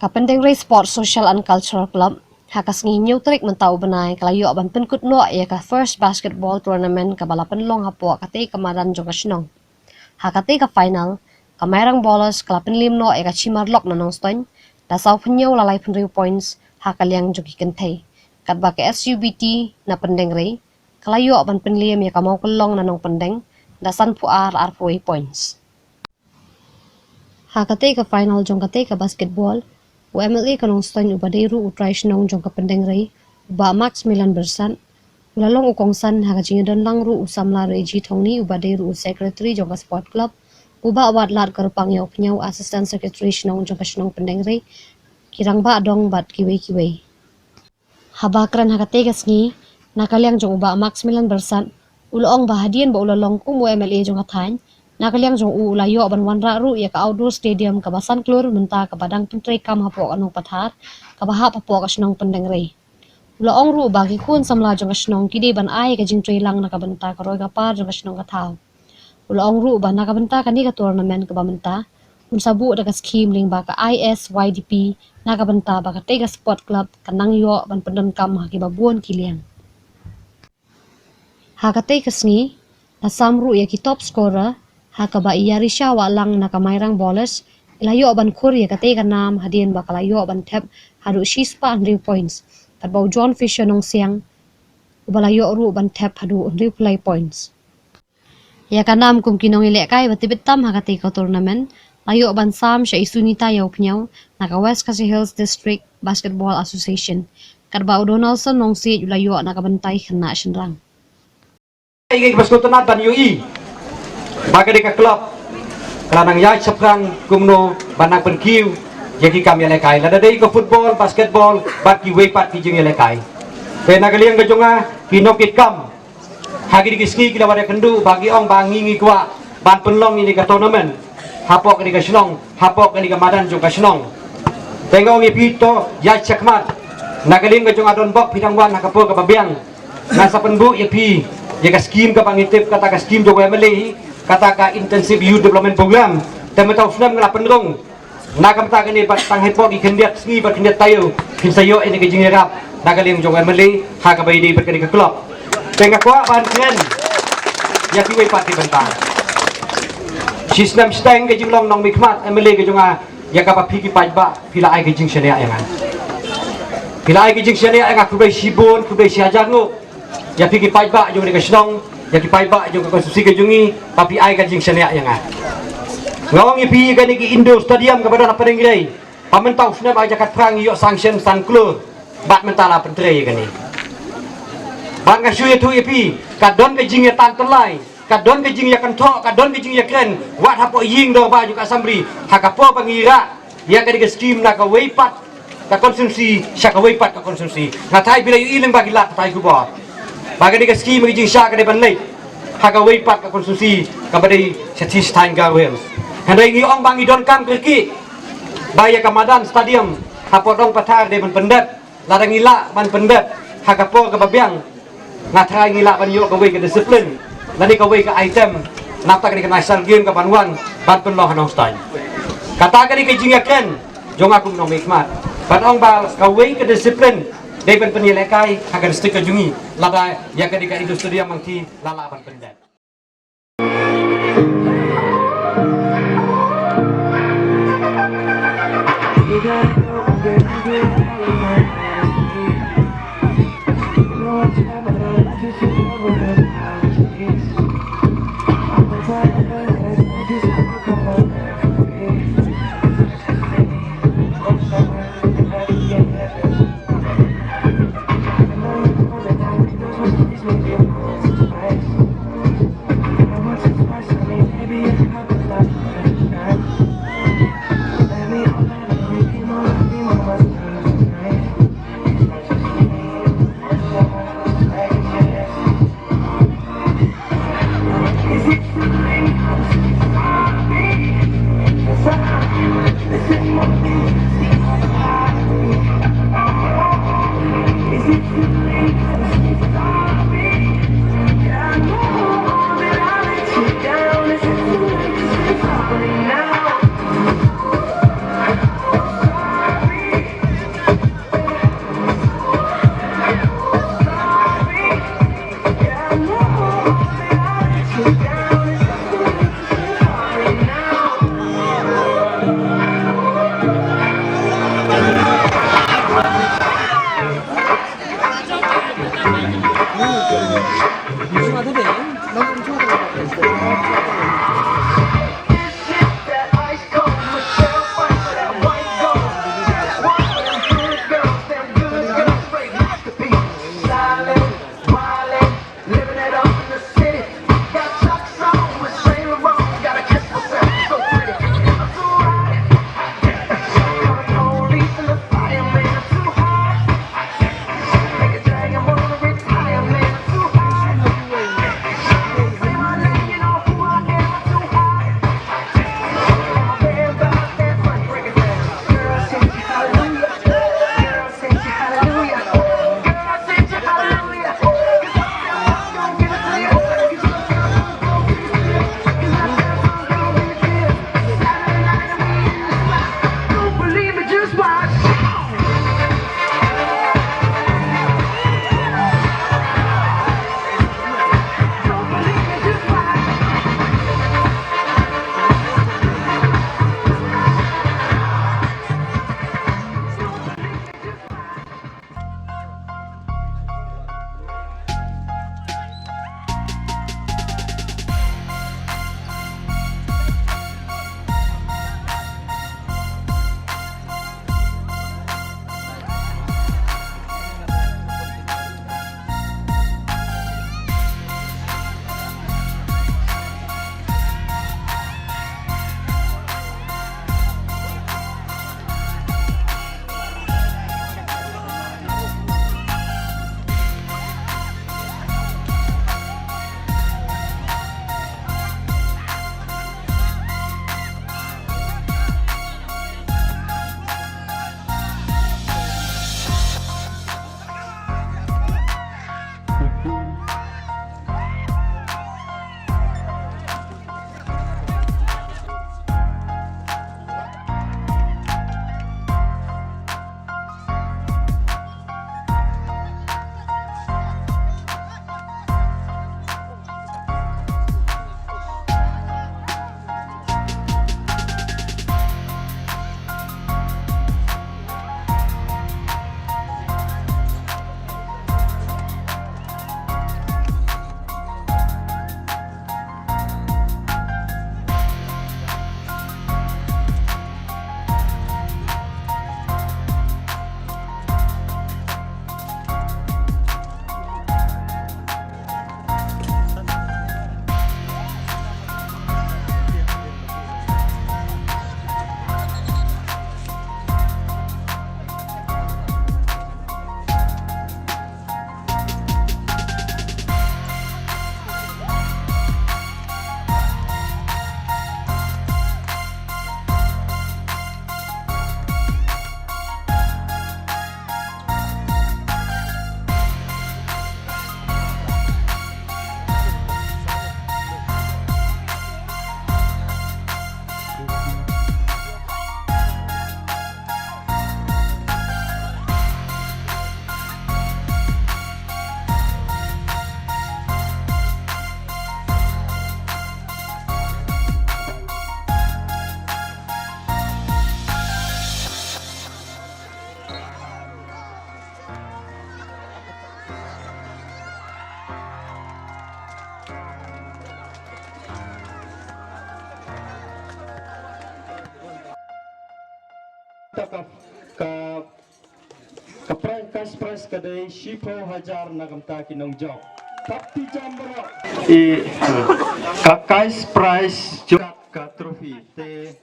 Kapendeng Ray Sport Social and Cultural Club hakas nginyo trik mentau benai kalayo aban penkut no ya ka first basketball tournament ka balapan long hapo kate kamaran jong kasnong. Hakate ka final kamerang bolos kalapen lim no ya ka chimarlok nanong stoin da sau penyo lalai penriu points hakaliang jogi kentai. Katba ke SUBT na pendeng Ray kalayo aban penlim ya ka mau kelong nanong pendeng da san puar arpoi points. Hakate ka final jong kate ka basketball UMLA kanong stoin ubadeiru utray sinong jong kapendeng Ray uba max 9%. Ulalong ukongsan hakajingadon lang ru usamla reji thongni ubadeiru secretary jong ka sport club uba awat lat karupang yaw penyaw assistant secretary sinong jong ka sinong pendeng Ray kirang ba adong bat kiway. Habakran hakate kasngi nakaliang jong uba max 9% uloong bahadian ba ulalong kum UMLA jong kathan nakaliang jong ulayo aban wanra ru ya ka outdoor stadium ka basan klur menta ka badang pentray kam hapo anong pathar ka baha papo ka sinong pendeng Ray ulaong ru bagi kun samla jong ka sinong kidi ban ai ka jing tray lang nakabenta ka roy ka par jong ka sinong ka thaw ulaong ru ban nakabenta ka ni ka tournament ka bamenta kun sabu da ka scheme ling ba ka ISYDP nakabenta ba ka tega sport club kanang yo ban pendon kam ha ki babuon kiliang hakate kasngi na samru ya ki top scorer hakaba iyari siya walang nakamayrang bowlers ilayo aban Korea kate kanam hadien bakalayo aban tap hadu shispa 100 points kadbaw John Fisher nong siang ubalayo ru aban tap hadu 100 play points ya kanam kum kinong ile kai batibitam hakate ka tournament layo aban sam siya isunita yaw pnyaw naka West Khasi Hills District Basketball Association kadbaw Donaldson nong si ulayo nakabantay kana sinrang ingin baskutunat dan UI bagi ka klub kalanang yai seprang kumno banang penkiu jadi kami lekai lada dei ko football basketball baki wepat ki jeng lekai pena galiang gajonga kinokit kam hagi di ski kila wada kendu bagi ong bangi ngi kwa ban penlong ini ka tournament hapok ni ka snong hapok ni ka madan jong ka snong tengok ngi pito yai chakmat nagaling gajonga don bok pidang wan hakapo ka babiang nasa penbu ya pi ya ka scheme ka pangitip kata ka scheme jong MLA kata ka intensive youth development program temetau sunam ngala pendrong nakam ta kani bat tang hepok ikendiat sni bat kendiat tayo kinsayo ini ke jingerap nagalim jong MLA ha ka bai di bat kani ka klub tengah kwa ban kren ya ki wei parti bentang sistem steng ke jinglong nong mikmat MLA ke jonga ya ka pa phiki pajba pila ai ke jing senia yang pila ai ke jing senia yang ku bai sibun ku bai siajangu ya phiki pajba jong ni ka snong ya ki paiba juga konstruksi kejungi tapi ai kajing senek yang ngawang ipi kan ki Indo Stadium kepada apa dengrai pamentau sunam ajakat perang yo sanction san klur bat mentala pentre kan ni ban ngasu itu ipi kadon kejing ya tan telai kadon kejing ya kentok kadon kejing ya kren wat hapo ying do ba juga sambri hakapo pangira ya ka di scheme nak weipat ka konsumsi syaka weipat ka konsumsi ngatai bila yu ileng bagi lak tai kubor bagi di ski mengjing syak ke depan lek haga weipat ka konsumsi ka badai setis time garwel handai ngi ong bangi don kam pergi baya ka madan stadium hapodong patar de pendet ladang ila man pendet haga po ka babiang ngatrai ngila ban yo ka wei ka disiplin lani ka wei ka item napa ka national game ka banwan ban penloh hanong style kata ka di kejing yaken jong aku nong hikmat ban ong ba ka wei ka disiplin Depan penyelekai akan stiker jungi lada yang ketika industri yang mangki lalaban pendat. Cash prize kadai 10,000 nagam ta kinong jok. Tapi jam bro. Cash prize jok ka trophy te.